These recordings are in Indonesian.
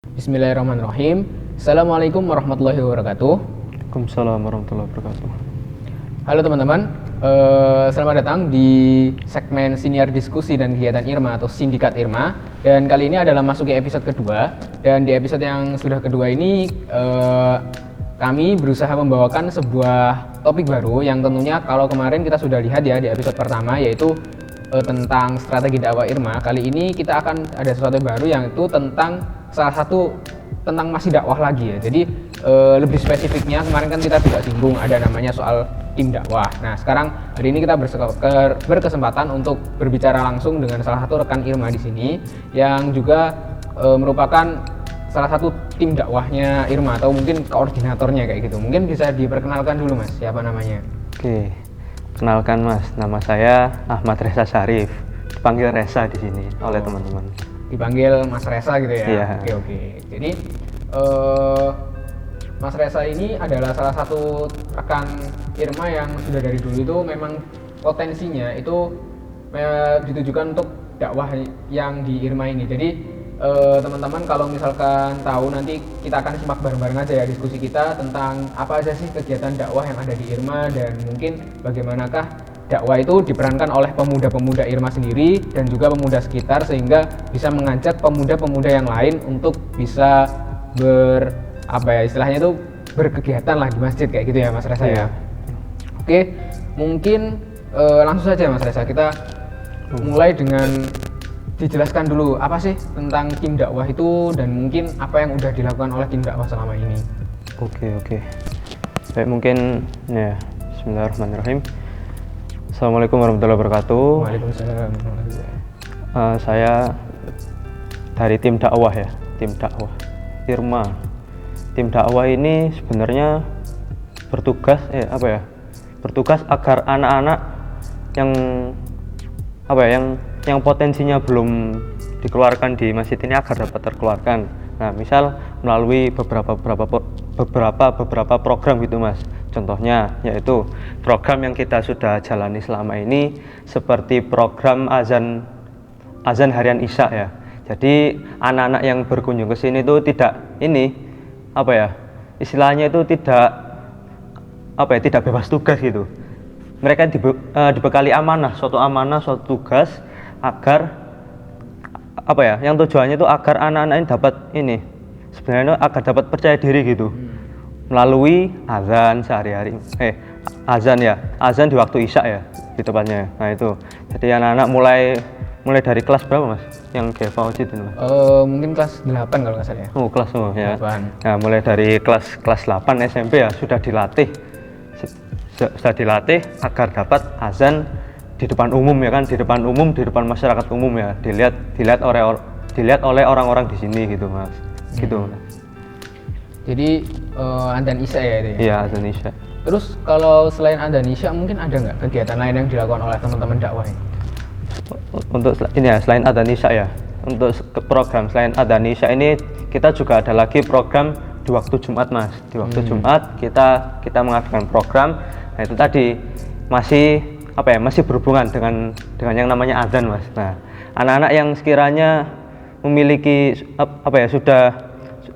Bismillahirrahmanirrahim. Assalamualaikum warahmatullahi wabarakatuh. Waalaikumsalam warahmatullahi wabarakatuh. Halo teman-teman, selamat datang di segmen siniar diskusi dan kegiatan IRMA atau Sindikat IRMA. Dan kali ini adalah masuki episode kedua. Dan di episode yang sudah kedua ini kami berusaha membawakan sebuah topik baru yang tentunya kalau kemarin kita sudah lihat ya di episode pertama, yaitu tentang strategi dakwah IRMA. Kali ini kita akan ada sesuatu yang baru, yang itu tentang salah satu tentang masih dakwah lagi ya. Jadi lebih spesifiknya kemarin kan kita juga singgung ada namanya soal tim dakwah. Nah sekarang hari ini kita berkesempatan untuk berbicara langsung dengan salah satu rekan IRMA di sini yang juga merupakan salah satu tim dakwahnya IRMA atau mungkin koordinatornya kayak gitu. Mungkin bisa diperkenalkan dulu Mas, siapa namanya? Oke, kenalkan Mas, nama saya Ahmad Reza Syarif, dipanggil Reza di sini oleh teman-teman. Dipanggil Mas Reza gitu ya? Iya. Oke. Jadi Mas Reza ini adalah salah satu rekan IRMA yang sudah dari dulu itu memang potensinya itu ditujukan untuk dakwah yang di IRMA ini. Jadi teman-teman kalau misalkan tahu, nanti kita akan simak bareng-bareng aja ya diskusi kita tentang apa aja sih kegiatan dakwah yang ada di IRMA dan mungkin bagaimanakah dakwah itu diperankan oleh pemuda-pemuda IRMA sendiri dan juga pemuda sekitar, sehingga bisa mengajak pemuda-pemuda yang lain untuk bisa istilahnya itu berkegiatan lah di masjid kayak gitu ya Mas Reza ya. Oke, mungkin langsung saja Mas Reza, kita mulai dengan dijelaskan dulu apa sih tentang tim dakwah itu dan mungkin apa yang udah dilakukan oleh tim dakwah selama ini. Oke. Baik, mungkin ya, bismillahirrahmanirrahim. Assalamualaikum warahmatullahi wabarakatuh. Waalaikumsalam. Saya dari tim dakwah ya, tim dakwah IRMA. Tim dakwah ini sebenarnya bertugas bertugas agar anak-anak yang potensinya belum dikeluarkan di masjid ini agar dapat terkeluarkan. Nah, misal melalui beberapa program gitu Mas. Contohnya yaitu program yang kita sudah jalani selama ini seperti program azan harian Isya ya. Jadi anak-anak yang berkunjung ke sini itu istilahnya itu tidak bebas tugas gitu. Mereka dibekali suatu tugas agar yang tujuannya itu agar anak-anak ini dapat agar dapat percaya diri gitu melalui azan sehari-hari azan di waktu Isya ya di tepatnya. Nah itu jadi anak-anak mulai dari kelas berapa Mas yang kayak Fauzi itu Mas? Mungkin kelas 8 kalau nggak salah ya. Kelas ya. 8. Nah mulai dari kelas 8 SMP ya sudah dilatih agar dapat azan di depan umum ya kan, di depan masyarakat umum ya, dilihat oleh orang-orang di sini gitu Mas. Gitu. Jadi adzan Isya ya itu ya. Iya, adzan Isya. Terus kalau selain adzan Isya mungkin ada nggak kegiatan lain yang dilakukan oleh teman-teman dakwah ini? Untuk ini ya, selain adzan Isya ya. Untuk program selain adzan Isya ini kita juga ada lagi program di waktu Jumat Mas. Di waktu Jumat kita mengadakan program. Nah, itu tadi masih berhubungan dengan yang namanya azan Mas. Nah, anak-anak yang sekiranya memiliki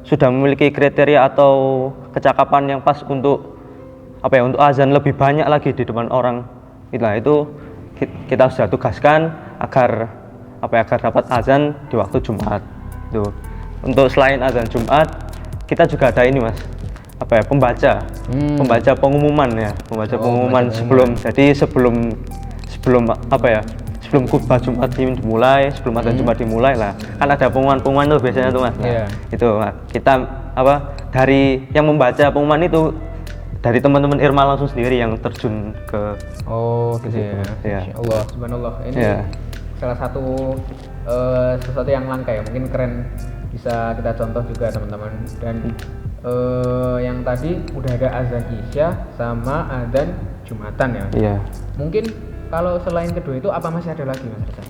sudah memiliki kriteria atau kecakapan yang pas untuk azan lebih banyak lagi di depan orang, itu kita sudah tugaskan agar dapat azan di waktu Jumat. Tuh. Untuk selain azan Jumat, kita juga ada ini Mas. Pembaca pengumuman ya, pengumuman sebelum khutbah Jumat dimulai, sebelum adzan Jumat dimulai lah, kan ada pengumuman tuh biasanya tuh Mas. Nah, itu kita dari yang membaca pengumuman itu dari teman-teman IRMA langsung sendiri yang terjun ke gitu ya. Insyaallah, subhanallah. Ini salah satu sesuatu yang langka ya, mungkin keren, bisa kita contoh juga teman-teman. Dan yang tadi udah ada azan Isya sama adzan Jumatan ya. Iya. Mungkin kalau selain kedua itu apa masih ada lagi Mas Reza?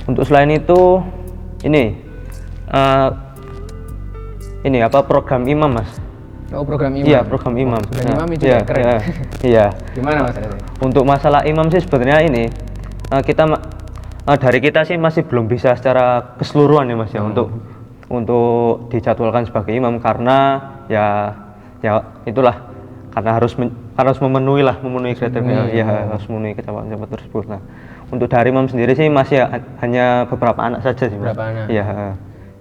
Untuk selain itu program imam Mas. Program imam. Iya, program imam. Imam itu juga keren. Iya. Gimana Mas Reza? Untuk masalah imam sih sebenarnya dari kita sih masih belum bisa secara keseluruhan ya Mas ya, untuk untuk dijadwalkan sebagai imam karena ya itulah karena harus memenuhi kriteria harus memenuhi kecapapan tersebut. Nah, untuk dari imam sendiri sih masih hanya beberapa anak saja sih. Beberapa anak. Iya.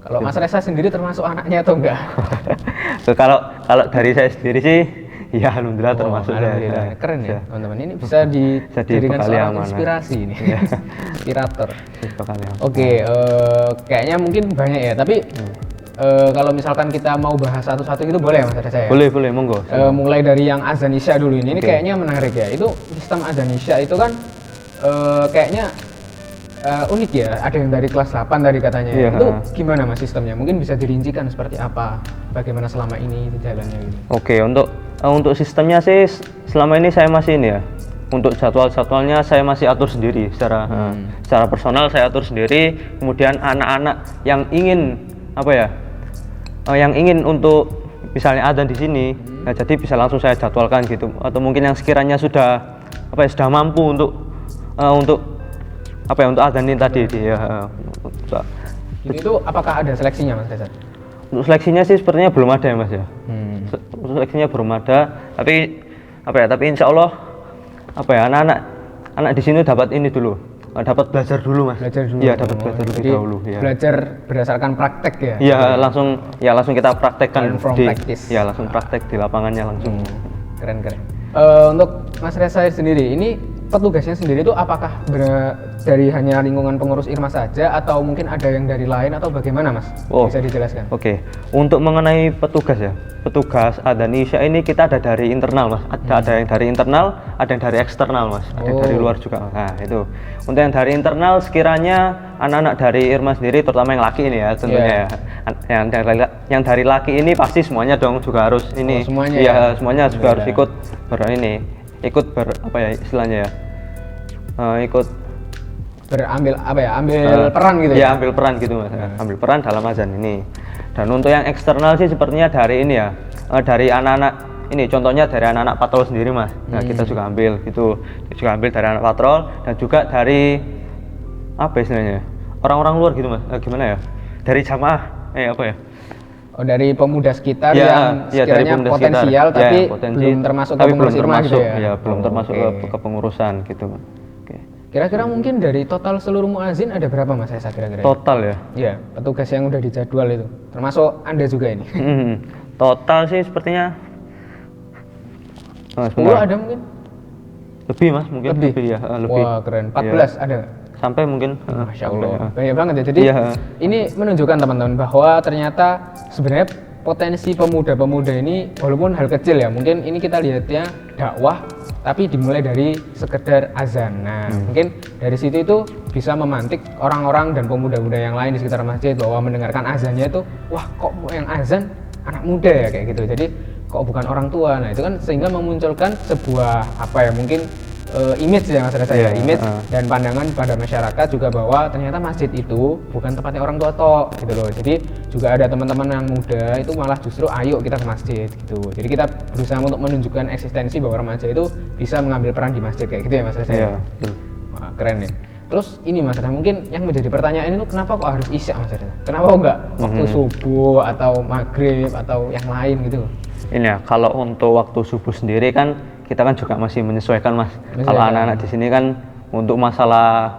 Kalau Mas Reza sendiri termasuk anaknya atau enggak? kalau dari saya sendiri sih ya alhamdulillah termasuk. Alhamdulillah. Keren ya teman-teman, ini bisa dijadikan seorang inspirasi ini. Inspirator. Oke, kayaknya mungkin banyak ya, tapi kalau misalkan kita mau bahas satu-satu itu boleh ya Mas Reza ya? Boleh, monggo. Mulai dari yang azan isya dulu ini kayaknya menarik ya. Itu sistem azan isya itu kan kayaknya unik ya. Ada yang dari kelas 8 tadi katanya. Itu gimana Mas sistemnya? Mungkin bisa dirincikan seperti apa? Bagaimana selama ini jalannya gitu? Oke, untuk sistemnya sih selama ini saya masih ini ya. Untuk jadwalnya saya masih atur sendiri secara personal, saya atur sendiri. Kemudian anak-anak yang ingin yang ingin untuk misalnya adzan di sini, nah jadi bisa langsung saya jadwalkan gitu. Atau mungkin yang sekiranya sudah sudah mampu untuk adzan ini tadi itu apakah ada seleksinya Mas Reza? Untuk seleksinya sih sepertinya belum ada ya Mas ya. Untuk seleksinya belum ada, tapi insya Allah anak-anak di sini dapat ini dulu. Dapat belajar dulu Mas. Iya, dapat belajar lebih dahulu ya. Belajar berdasarkan praktek ya. Iya, langsung kita praktekkan langsung praktek di lapangannya langsung. Keren. Untuk Mas Reza sendiri, ini petugasnya sendiri itu apakah dari hanya lingkungan pengurus IRMA saja atau mungkin ada yang dari lain atau bagaimana Mas? Bisa dijelaskan? Oke. Untuk mengenai petugas adzan isya ini kita ada dari internal Mas. Ada yang dari internal, ada yang dari eksternal Mas. Ada dari luar juga. Nah, itu. Untuk yang dari internal sekiranya anak-anak dari IRMA sendiri terutama yang laki ini ya tentunya yang dari laki ini pasti semuanya dong juga harus ini. Semuanya. Semuanya juga harus ikut istilahnya ya. Ikut ambil peran gitu ya? Ambil peran gitu Mas. Ambil peran dalam azan ini. Dan untuk yang eksternal sih sepertinya dari ini ya, dari anak-anak ini contohnya dari anak-anak patrol sendiri Mas. Nah, kita juga ambil gitu. Juga ambil dari anak patrol dan juga dari istilahnya? Orang-orang luar gitu Mas. Gimana ya? Dari jamaah dari pemuda sekitar yang sekiranya potensial tapi belum termasuk ke pengurus IRMA gitu ya? Ya, belum termasuk ke pengurusan gitu. Kira-kira mungkin dari total seluruh muazin ada berapa Mas Reza kira-kira? Total ya? Iya, petugas yang udah dijadwal itu. Termasuk Anda juga ini. Total sih sepertinya 10 ada mungkin? Lebih Mas, mungkin lebih ya, lebih. Wah, keren. 14 ada? Sampai mungkin. Masya Allah. Banyak banget ya. Jadi ini menunjukkan teman-teman bahwa ternyata sebenarnya potensi pemuda-pemuda ini walaupun hal kecil ya, mungkin ini kita lihatnya dakwah tapi dimulai dari sekedar azan. Nah, mungkin dari situ itu bisa memantik orang-orang dan pemuda-pemuda yang lain di sekitar masjid bahwa mendengarkan azannya itu, wah kok yang azan anak muda ya kayak gitu. Jadi kok bukan orang tua. Nah, itu kan sehingga memunculkan sebuah mungkin image ya Mas Reza ya, image dan pandangan pada masyarakat juga bahwa ternyata masjid itu bukan tempatnya orang tua tok gitu loh. Jadi juga ada teman-teman yang muda itu malah justru ayo kita ke masjid gitu. Jadi kita berusaha untuk menunjukkan eksistensi bahwa remaja itu bisa mengambil peran di masjid kayak gitu ya Mas Reza. Wah, keren ya. Terus ini Mas Reza, mungkin yang menjadi pertanyaan itu kenapa kok harus isya Mas Reza? Kenapa enggak waktu subuh atau maghrib atau yang lain gitu? Ini ya, kalau untuk waktu subuh sendiri kan kita kan juga masih menyesuaikan Mas. Kalau anak-anak di sini kan untuk masalah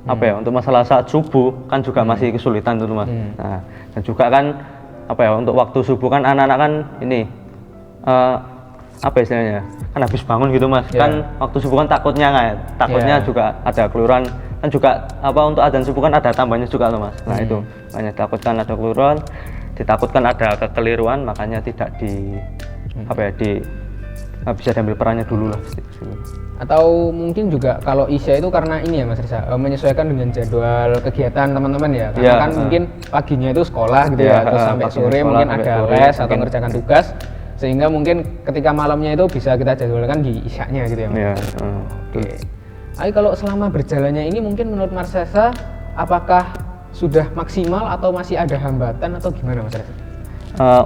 untuk masalah saat subuh kan juga masih kesulitan dulu Mas. Nah, dan juga kan untuk waktu subuh kan anak-anak kan ini istilahnya kan habis bangun gitu Mas. Kan waktu subuh kan takutnya juga ada keluyuran kan juga untuk adzan subuh kan ada tambahnya juga loh Mas. Nah, itu banyak takutkan ada keluyuran, ditakutkan ada kekeliruan, makanya tidak bisa diambil perannya dulu lah. Atau mungkin juga kalau isya itu karena ini ya Mas Reza, menyesuaikan dengan jadwal kegiatan teman-teman ya, karena kan mungkin paginya itu sekolah gitu ya, terus sampai sore mungkin ada les atau mengerjakan tugas, sehingga mungkin ketika malamnya itu bisa kita jadwalkan di isyanya gitu ya Mas. Oke. Tapi kalau selama berjalannya ini mungkin menurut Mas Reza apakah sudah maksimal atau masih ada hambatan atau gimana Mas Reza?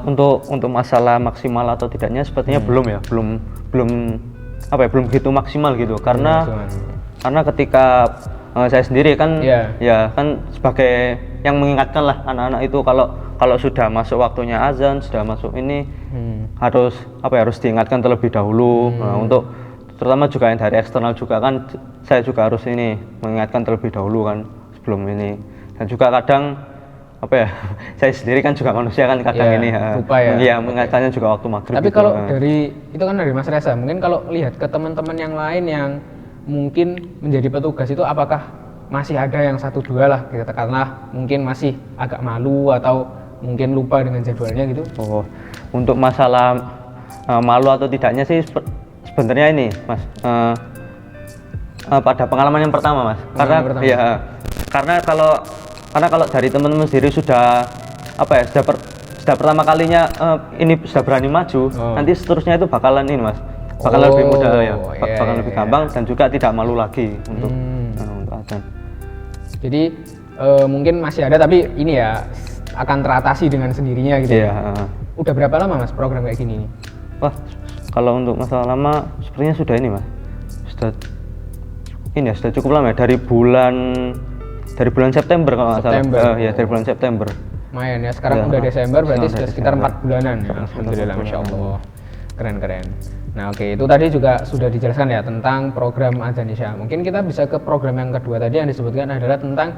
Untuk masalah maksimal atau tidaknya sepertinya belum belum begitu maksimal gitu karena ketika saya sendiri kan Iya. ya kan sebagai yang mengingatkan lah anak-anak itu kalau sudah masuk waktunya azan, sudah masuk ini harus harus diingatkan terlebih dahulu. Nah, untuk terutama juga yang dari eksternal juga kan saya juga harus ini mengingatkan terlebih dahulu kan sebelum ini. Dan juga kadang saya sendiri kan juga manusia kan kadang Iya, ini lupa ya. Iya, mengingatkannya juga waktu maghrib. Tapi gitu. kalau dari itu kan dari Mas Reza, mungkin kalau lihat ke teman-teman yang lain yang mungkin menjadi petugas itu, apakah masih ada yang 1-2 lah katakanlah mungkin masih agak malu atau mungkin lupa dengan jadwalnya gitu? Untuk masalah malu atau tidaknya sih sebenarnya ini Mas, pada pengalaman yang pertama Mas, karena kalau dari teman-teman sendiri sudah sudah pertama kalinya ini sudah berani maju, nanti seterusnya itu bakalan ini Mas, bakalan lebih mudah ya, bakalan lebih gampang dan juga tidak malu lagi untuk azan. Jadi mungkin masih ada, tapi ini ya akan teratasi dengan sendirinya gitu. Udah berapa lama Mas program kayak gini nih? Wah, kalau untuk masalah lama sepertinya sudah ini Mas, sudah cukup lama ya, dari bulan September kalau nggak salah. Ya, dari bulan September. Lumayan ya, sekarang udah Desember, berarti sudah sekitar 4 bulanan ya. Alhamdulillah, Masya Allah. Keren. Nah oke, itu tadi juga sudah dijelaskan ya tentang program Adzan Isya. Mungkin kita bisa ke program yang kedua tadi yang disebutkan adalah tentang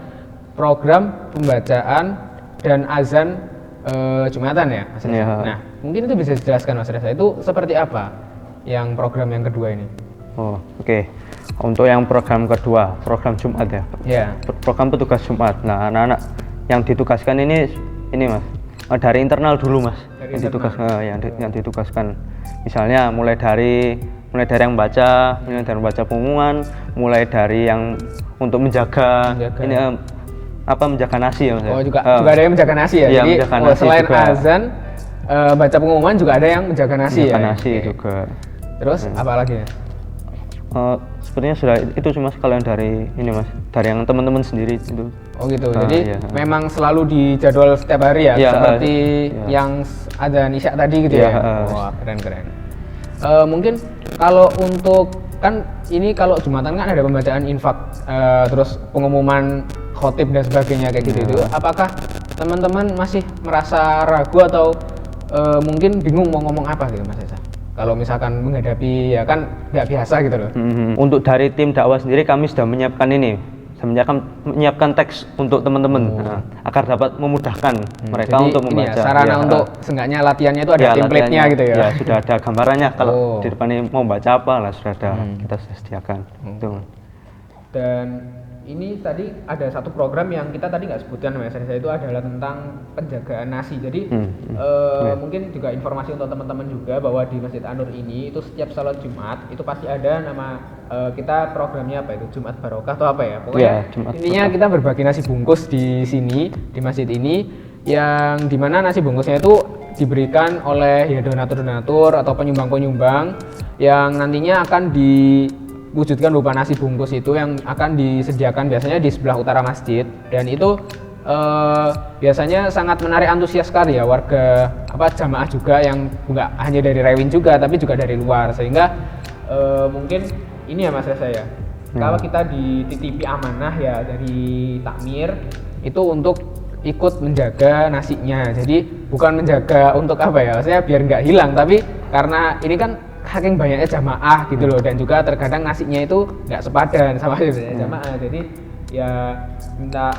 program pembacaan dan azan Jumatan ya Mas Reza. Nah mungkin itu bisa dijelaskan Mas Reza, itu seperti apa yang program yang kedua ini? Oke. Untuk yang program kedua, program Jumat ya. Program petugas Jumat. Nah, anak-anak yang ditugaskan ini Mas, dari internal dulu Mas. Yang ditugaskan. Misalnya mulai dari yang baca, mulai dari membaca pengumuman, mulai dari yang untuk menjaga. Ini menjaga nasi ya Mas. Juga ada yang menjaga nasi ya. Iya, jadi selain juga azan, baca pengumuman juga ada yang menjaga nasi juga. Terus apa lagi ya? Sepertinya sudah itu cuma sekalian dari ini Mas, dari yang teman-teman sendiri itu. Gitu. Jadi memang selalu di jadwal setiap hari ya, seperti yang ada Nisya tadi gitu ya. Wah, keren. Mungkin kalau untuk kan ini kalau Jumatan kan ada pembacaan infak, terus pengumuman khotib dan sebagainya kayak gitu. Apakah teman-teman masih merasa ragu atau mungkin bingung mau ngomong apa gitu Mas Esa? Kalau misalkan menghadapi ya kan nggak biasa gitu loh. Untuk dari tim dakwah sendiri kami sudah menyiapkan teks untuk teman-teman agar dapat memudahkan mereka untuk membaca. Sarana untuk seenggaknya latihannya itu ada template-nya gitu ya. Ya sudah ada gambarannya kalau di depan ini mau baca apa lah sudah ada, kita sudah sediakan. Dan ini tadi ada satu program yang kita tadi nggak sebutkan Mas Reza, itu adalah tentang penjagaan nasi. Jadi mungkin juga informasi untuk teman-teman juga bahwa di Masjid An-Nur ini itu setiap salat Jumat itu pasti ada nama kita programnya apa itu Jumat Barokah atau apa ya pokoknya intinya kita berbagi nasi bungkus di sini di masjid ini, yang dimana nasi bungkusnya itu diberikan oleh ya donatur-donatur atau penyumbang-penyumbang yang nantinya akan diwujudkan berupa nasi bungkus itu yang akan disediakan biasanya di sebelah utara masjid, dan itu biasanya sangat menarik antusias sekali ya warga jamaah juga yang nggak hanya dari Rewin juga tapi juga dari luar, sehingga mungkin ini ya Mas Reza ya, kalau kita dititipi amanah ya dari takmir itu untuk ikut menjaga nasinya, jadi bukan menjaga untuk maksudnya biar nggak hilang, tapi karena ini kan saking banyaknya jamaah gitu loh, dan juga terkadang nasinya itu nggak sepadan sama jamaah, jadi ya minta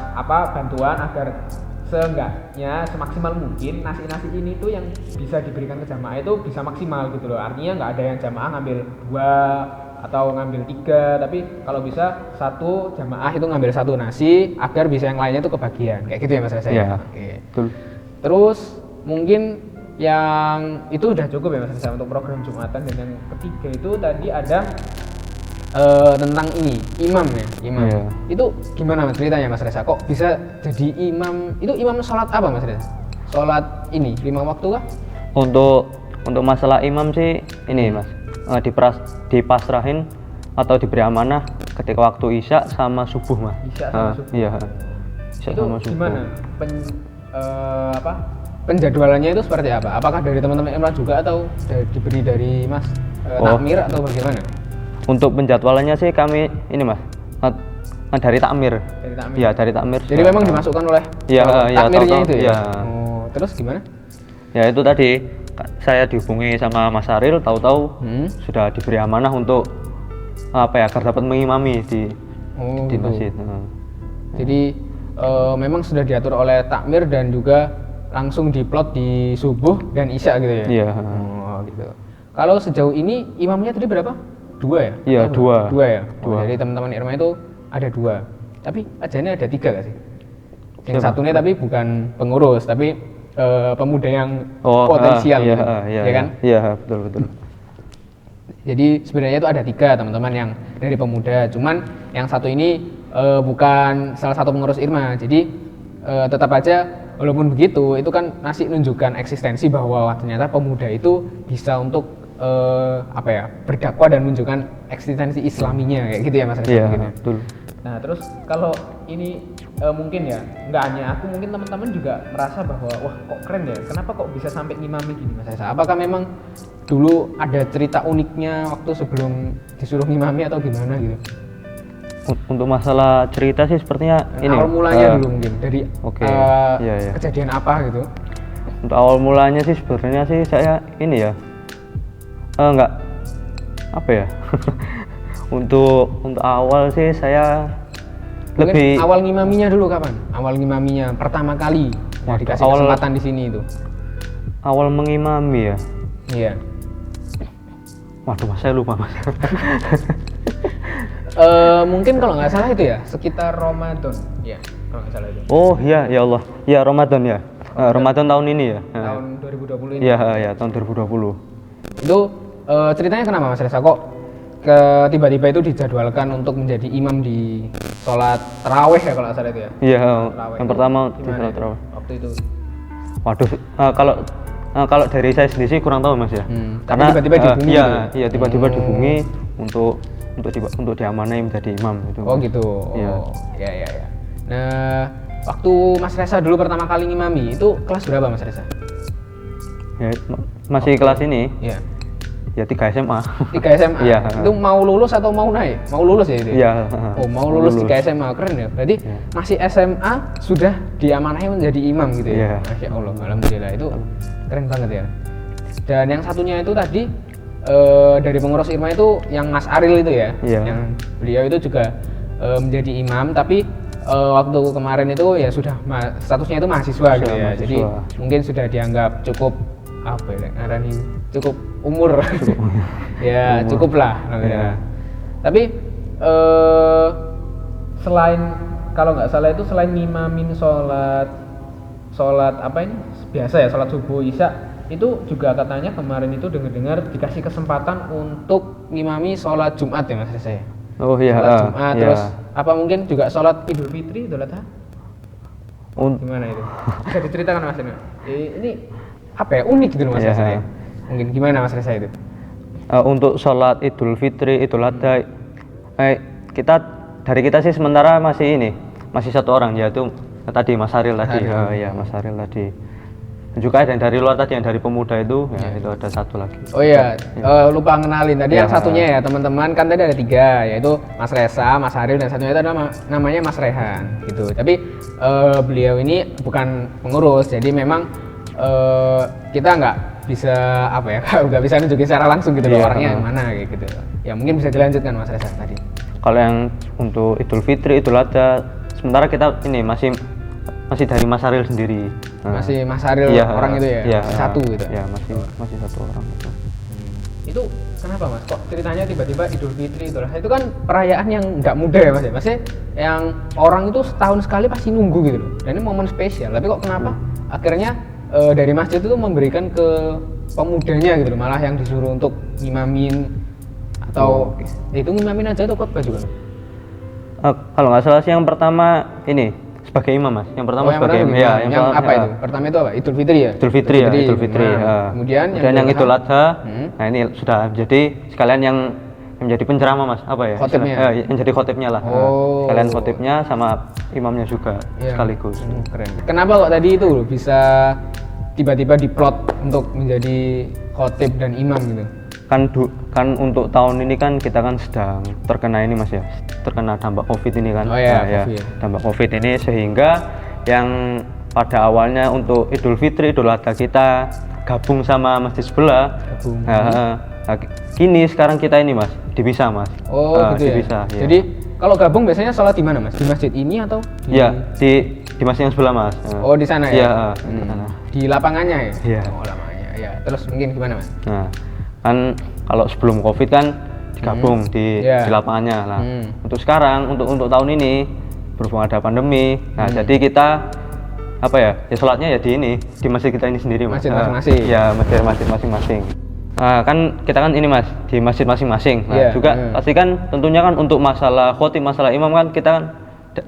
bantuan agar seenggaknya semaksimal mungkin nasi ini tuh yang bisa diberikan ke jamaah itu bisa maksimal gitu loh, artinya nggak ada yang jamaah ngambil 2 atau ngambil 3, tapi kalau bisa satu jamaah itu ngambil 1 nasi agar bisa yang lainnya itu kebagian kayak gitu ya Mas Reza. Oke. Betul. Terus mungkin yang itu udah cukup ya Mas Reza untuk program Jumatan, dan yang ketiga itu tadi ada tentang ini imam. Itu gimana Mas ceritanya Mas Reza, kok bisa jadi imam? Itu imam sholat apa Mas Reza? Sholat ini 5 waktu kah? Untuk masalah imam sih ini Mas, dipasrahin atau diberi amanah ketika waktu Isya sama subuh Mas. Isya sama subuh. Iya. Isya itu sama subuh. Gimana? Penjadwalannya itu seperti apa? Apakah dari teman-teman imam juga atau diberi dari Mas takmir atau bagaimana? Untuk penjadwalannya sih kami ini Mas, Dari takmir. Dari takmir. Iya, dari takmir. Jadi memang dimasukkan oleh Iya, takmirnya tahu-tahu, itu ya. iya. Oh, terus gimana? Ya itu tadi saya dihubungi sama Mas Aril, tahu-tahu sudah diberi amanah untuk apa ya, agar dapat mengimami di gitu. masjid. Jadi memang sudah diatur oleh takmir dan juga langsung diplot di subuh dan isya gitu ya. Iya. Oh gitu. Kalau sejauh ini imamnya tadi berapa? 2 ya? Iya, 2. 2 ya. Oh, 2. jadi teman-teman Irma itu ada 2. Tapi ajarnya ada 3 gak sih? Yang Siapa? satunya tapi bukan pengurus, tapi pemuda yang potensial, iya, gitu. iya, Ya kan? Iya, betul. Jadi sebenarnya itu ada 3 teman-teman yang dari pemuda. Cuman yang satu ini bukan salah satu pengurus Irma. Jadi tetap aja walaupun begitu, itu kan masih menunjukkan eksistensi bahwa ternyata pemuda itu bisa untuk berdakwah dan menunjukkan eksistensi Islaminya kayak gitu ya Mas Reza. Iya, mungkin ya. betul. Nah terus kalau ini mungkin ya, nggak hanya aku, mungkin teman-teman juga merasa bahwa wah kok keren ya, kenapa kok bisa sampai ngimami gini Mas Reza? Apakah memang dulu ada cerita uniknya waktu sebelum disuruh ngimami atau gimana gitu? Untuk masalah cerita sih sepertinya ini. Awal mulanya dulu mungkin dari iya. kejadian apa gitu? Untuk awal mulanya sih sebenarnya sih saya ini ya, nggak apa ya. untuk awal sih saya mungkin lebih awal ngimaminya dulu kapan? Awal ngimaminya pertama kali ya, dikasih kesempatan di sini itu. Awal mengimami ya. Iya. Waduh, Mas, saya lupa Mas. Mungkin kalau nggak salah itu ya sekitar Ramadan, ya kalau nggak salah itu. Oh iya, ya Allah, ya Ramadan ya. Ramadan tahun ini ya. Tahun 2020 ini. Iya, tahun 2020. Itu ceritanya kenapa Mas Reza kok tiba-tiba itu dijadwalkan untuk menjadi imam di sholat taraweh ya kalau nggak salah itu ya? Iya, Taraweh. yang pertama di Gimana sholat itu tarawih. waktu itu. Waduh, kalau dari saya sendiri sih kurang tahu Mas ya. Tapi tiba-tiba dihubungi. Iya, tiba-tiba dihubungi untuk diamanai menjadi imam itu. Oh gitu. Iya. Ya. Nah, waktu Mas Reza dulu pertama kali ngimami itu kelas berapa Mas Reza? Ya, masih kelas ini. Iya. Ya 3 SMA. 3 SMA. Iya. Itu mau lulus atau mau naik? Mau lulus ya itu? Iya. Oh, mau lulus 3 SMA, keren ya. Berarti masih SMA sudah diamanahi menjadi imam gitu ya. Iya. Masya Allah, alhamdulillah itu keren banget ya. Dan yang satunya itu tadi dari pengurus Irma itu yang Mas Aril itu ya. Iya. Yang beliau itu juga menjadi imam, tapi waktu kemarin itu ya sudah statusnya itu mahasiswa gitu ya. Mahasiswa. Jadi mungkin sudah dianggap cukup cukup umur. Ya cukup lah namanya. Tapi selain kalau nggak salah itu selain ngimamin sholat apa ini biasa ya, sholat subuh isya, itu juga katanya kemarin itu dengar dikasih kesempatan untuk ngimami sholat Jumat ya Mas Reza. Oh iya. Sholat Jumat, iya. terus apa mungkin juga sholat Idul Fitri, Idul Adha? Gimana itu? Bisa diceritakan Mas Reza? Ini apa ya, unik gitu loh Mas Iya. Reza ya? Mungkin gimana Mas Reza itu? Untuk sholat Idul Fitri, Idul Adha, kita sih sementara masih 1 orang, yaitu tadi Mas Aril tadi. Iya, Mas Aril tadi. Juga ada yang dari luar tadi, yang dari pemuda itu, ya itu ada 1 lagi. Oh iya, lupa ngenalin tadi yang satunya ya teman-teman, kan tadi ada 3, yaitu Mas Reza, Mas Aril, dan satunya itu namanya Mas Rehan gitu. Tapi beliau ini bukan pengurus, jadi memang kita nggak bisa nggak bisa nunjukin secara langsung gitu loh orangnya yang mana kayak gitu. Ya mungkin bisa dilanjutkan Mas Reza tadi. Kalau yang untuk Idul Fitri, Idul Adha, sementara kita ini masih dari Mas Aril sendiri. Masih Mas Aril orang itu ya? Iya, satu gitu? Iya, masih 1 orang itu. Itu kenapa Mas? Kok ceritanya tiba-tiba Idul Fitri itu? Itu kan perayaan yang nggak mudah ya Mas ya? Maksudnya yang orang itu setahun sekali pasti nunggu gitu loh. Dan ini momen spesial, tapi kok kenapa akhirnya dari masjid itu memberikan ke pemudanya gitu loh, malah yang disuruh untuk ngimamin atau itu ngimamin aja atau khotbah juga? Kalau nggak salah sih yang pertama ini sebagai imam Mas. Yang pertama sebagai imam. Ya, yang apa itu? Pertama itu apa? Idul Fitri ya? Idul Fitri. Nah, kemudian yang Idul Adha. Nah, ini sudah jadi sekalian yang menjadi penceramah Mas, apa ya? Khotibnya. Yang jadi khotibnya lah. Oh. Sekalian khotibnya sama imamnya juga sekaligus. Keren. Kenapa kok tadi itu bisa tiba-tiba diplot untuk menjadi khotib dan imam gitu? kan untuk tahun ini kan kita kan sedang terkena ini Mas ya, terkena dampak Covid ini kan. Oh iya, ya, Covid. dampak Covid ini sehingga yang pada awalnya untuk Idul Fitri, Idul Adha kita gabung sama masjid sebelah. Gabung. Kini sekarang kita ini Mas dipisah Mas. Oh gitu ya. Dipisah, ya. Jadi kalau gabung biasanya sholat di mana Mas? Di masjid ini atau di... Ya di masjid yang sebelah Mas. Oh di sana ya? Iya, di sana. Di lapangannya ya? Iya. Oh lapangannya ya. Terus mungkin gimana Mas? Nah, kan kalau sebelum Covid kan digabung di lapangannya. Nah, untuk sekarang untuk tahun ini berhubung ada pandemi, nah jadi kita apa ya sholatnya ya di masjid kita ini sendiri Mas. Masjid masing-masing. Ya masjid masing-masing. Kan kita kan ini Mas di masjid masing-masing. Nah, juga pasti kan tentunya kan untuk masalah khotib, masalah imam kan kita kan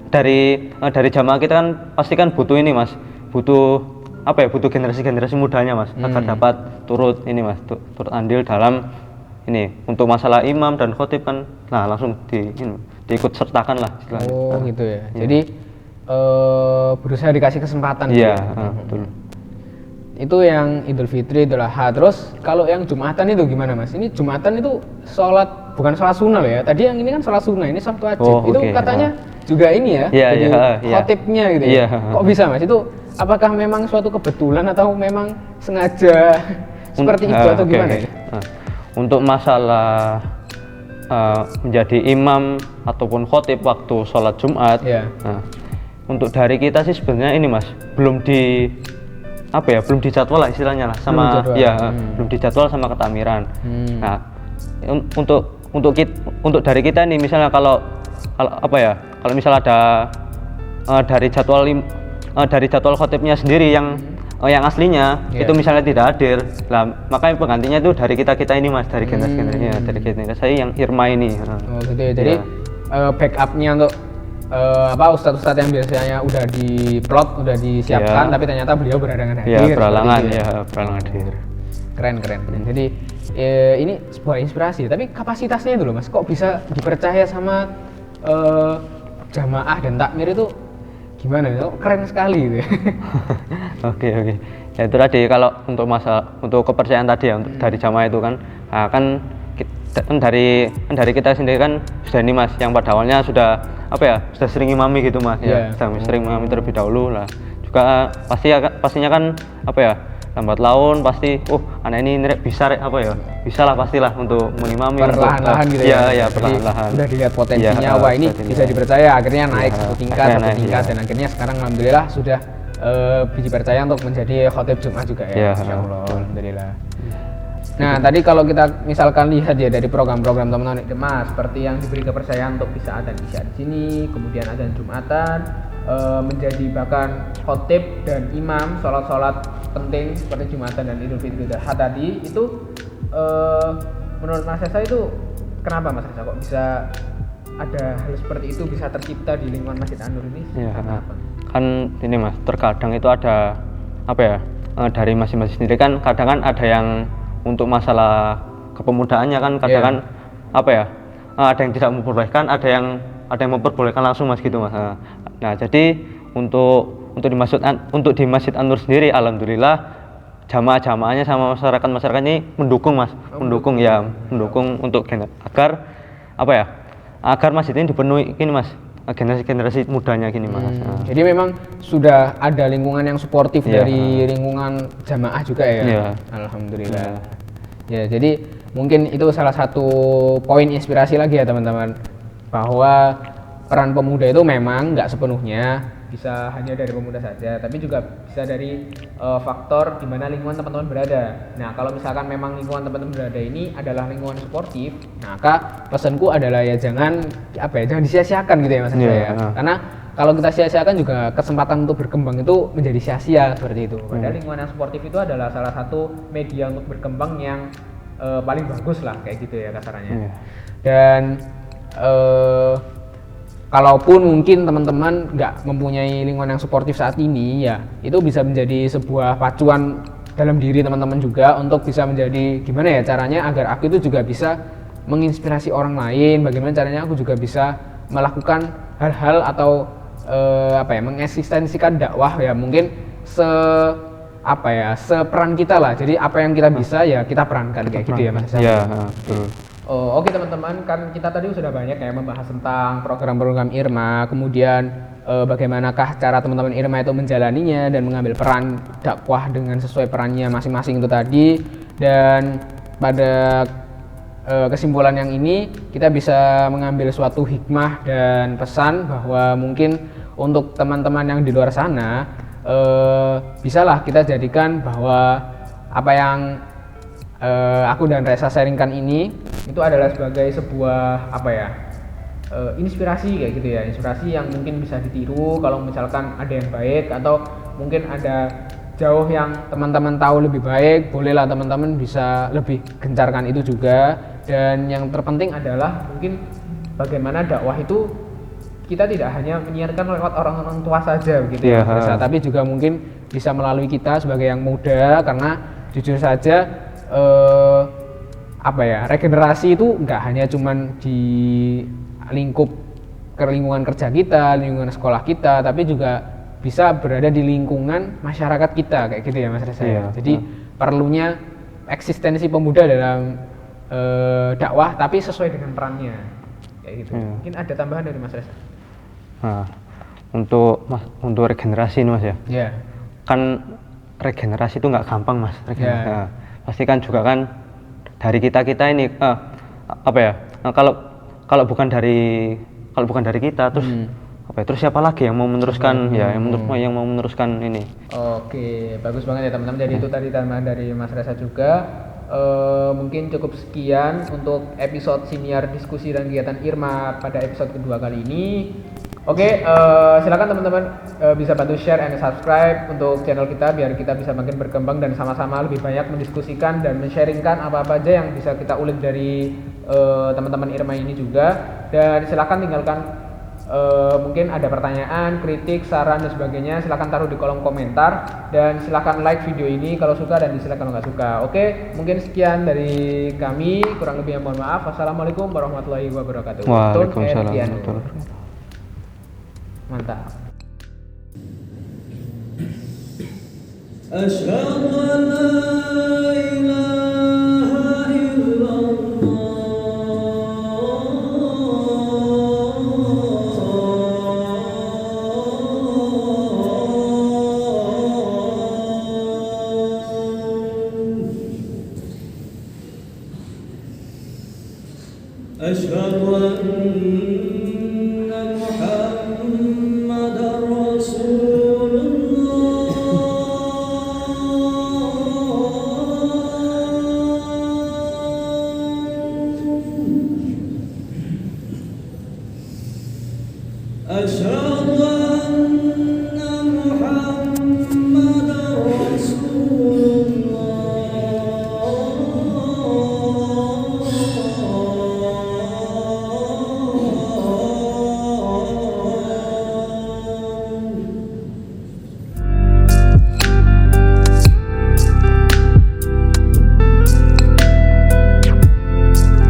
dari jamaah kita kan pasti kan butuh ini Mas, butuh apa ya, butuh generasi mudanya Mas agar dapat turut ini Mas, turut andil dalam ini untuk masalah imam dan khotib kan, nah langsung diikut sertakan lah istilahnya. Oh gitu ya. Jadi berusaha dikasih kesempatan. Iya, betul. Itu yang Idul Fitri, Idul Adha. Terus kalau yang Jumatan itu gimana Mas? Ini Jumatan itu bukan sholat sunnah loh ya. Tadi yang ini kan sholat sunnah, ini sholat wajib. Oh, itu katanya juga ini ya, jadi khotibnya gitu ya. Kok bisa Mas? Itu apakah memang suatu kebetulan atau memang sengaja seperti itu atau gimana? Ya? Untuk masalah menjadi imam ataupun khotib waktu sholat Jumat, untuk dari kita sih sebenarnya ini Mas belum dijadwal lah istilahnya lah sama belum dijadwal sama ketamiran. Nah untuk dari kita nih misalnya kalau misalnya ada dari jadwal khotibnya sendiri yang aslinya itu misalnya tidak hadir, lah makanya penggantinya itu dari kita ini Mas, dari generasi dari generasi saya yang Irma ini. Oh gitu ya. Jadi backupnya untuk ustadz-ustadz yang biasanya udah diplot, udah disiapkan, tapi ternyata beliau berhalangan hadir. Iya, berhalangan hadir. Keren. Jadi ini sebuah inspirasi. Tapi kapasitasnya itu loh Mas, kok bisa dipercaya sama jamaah dan takmir itu gimana? Keren sekali gitu. Oke. Ya itu tadi kalau untuk kepercayaan tadi ya dari jamaah itu kan, dari kita sendiri kan sudah ini Mas, yang pada awalnya sudah sering imami gitu Mas, sering imami terlebih dahulu lah. Juga pastinya kan lambat laun pasti anak ini bisa bisa lah pastilah untuk mengimami perlahan-lahan gitu ya. Iya, perlahan-lahan. Udah dilihat potensinya, wah ini bisa dipercaya, akhirnya naik satu tingkat dan akhirnya sekarang alhamdulillah sudah dipercaya untuk menjadi khotib Jumat juga ya. Insyaallah, alhamdulillah. Nah, tadi kalau kita misalkan lihat ya dari program-program teman-teman Mas, seperti yang diberi kepercayaan untuk bisa adzan isya di sini, kemudian adzan Jumatan, menjadi bahkan khotib dan imam sholat-sholat penting seperti Jumatan dan Idul Fitri dan Adha tadi itu menurut Mas Reza itu kenapa Mas Reza kok bisa ada hal seperti itu bisa tercipta di lingkungan Masjid An-Nur ini? Ya, kan ini Mas, terkadang itu ada dari masing-masing sendiri kan kadang kan ada yang untuk masalah kepemudaannya kan kadang kan ada yang tidak memperbolehkan, ada yang memperbolehkan langsung Mas gitu Mas. Nah jadi untuk di Masjid An-Nur sendiri alhamdulillah jamaahnya sama masyarakat ini mendukung Mas, mendukung untuk agar masjid ini dipenuhi ini Mas, generasi mudanya gini Mas. Jadi memang sudah ada lingkungan yang suportif dari lingkungan jamaah juga ya. Alhamdulillah. Ya, jadi mungkin itu salah satu poin inspirasi lagi ya teman-teman, bahwa peran pemuda itu memang nggak sepenuhnya bisa hanya dari pemuda saja, tapi juga bisa dari faktor di mana lingkungan teman-teman berada. Nah, kalau misalkan memang lingkungan teman-teman berada ini adalah lingkungan suportif, maka pesanku adalah ya jangan disia-siakan gitu ya Mas ya. Karena kalau kita sia-siakan juga kesempatan untuk berkembang itu menjadi sia-sia seperti itu. Padahal lingkungan yang suportif itu adalah salah satu media untuk berkembang yang paling bagus lah kayak gitu ya kasarannya. Dan kalaupun mungkin teman-teman nggak mempunyai lingkungan yang suportif saat ini, ya itu bisa menjadi sebuah pacuan dalam diri teman-teman juga untuk bisa menjadi gimana ya caranya agar aku itu juga bisa menginspirasi orang lain, bagaimana caranya aku juga bisa melakukan hal-hal atau mengeksistensikan dakwah ya mungkin apa ya, seperan kita lah. Jadi apa yang kita bisa ya kita perankan kayak gitu ya Mas. Ya, betul. Oh, oke teman-teman, kan kita tadi sudah banyak ya membahas tentang program-program IRMA, kemudian bagaimanakah cara teman-teman IRMA itu menjalaninya dan mengambil peran dakwah dengan sesuai perannya masing-masing itu tadi. Dan pada kesimpulan yang ini kita bisa mengambil suatu hikmah dan pesan bahwa mungkin untuk teman-teman yang di luar sana bisalah kita jadikan bahwa apa yang aku dan Reza sharingkan ini itu adalah sebagai sebuah apa ya, inspirasi kayak gitu ya, inspirasi yang mungkin bisa ditiru kalau misalkan ada yang baik atau mungkin ada jauh yang teman-teman tahu lebih baik, bolehlah teman-teman bisa lebih gencarkan itu juga. Dan yang terpenting adalah mungkin bagaimana dakwah itu kita tidak hanya menyiarkan lewat orang-orang tua saja begitu ya, tapi juga mungkin bisa melalui kita sebagai yang muda, karena jujur saja apa ya, regenerasi itu nggak hanya cuman di lingkup lingkungan kerja kita, lingkungan sekolah kita, tapi juga bisa berada di lingkungan masyarakat kita kayak gitu ya Mas Reza. Jadi perlunya eksistensi pemuda dalam dakwah tapi sesuai dengan perannya kayak gitu. Mungkin ada tambahan dari Mas Reza. Nah, untuk regenerasi ini Mas ya. Iya. Kan regenerasi itu nggak gampang Mas. Nah, pasti kan juga kan dari kita ini apa ya? Nah, kalau bukan dari kita terus apa ya, terus siapa lagi yang mau meneruskan yang mau meneruskan ini. Oke, bagus banget ya teman-teman. Jadi itu tadi tambahan dari Mas Reza juga. Mungkin cukup sekian untuk episode siniar diskusi dan kegiatan IRMA pada episode kedua kali ini. Oke, silakan teman-teman bisa bantu share and subscribe untuk channel kita biar kita bisa makin berkembang dan sama-sama lebih banyak mendiskusikan dan men-sharingkan apa-apa aja yang bisa kita ulik dari teman-teman IRMA ini juga. Dan silakan tinggalkan mungkin ada pertanyaan, kritik, saran dan sebagainya, silakan taruh di kolom komentar dan silakan like video ini kalau suka dan dislike kalau nggak suka. Oke, mungkin sekian dari kami, kurang lebihnya mohon maaf. Wassalamualaikum warahmatullahi wabarakatuh. Waalaikumsalam warahmatullahi wabarakatuh. Mantap. Asyhadu an la ilaha illallah. أشهد أن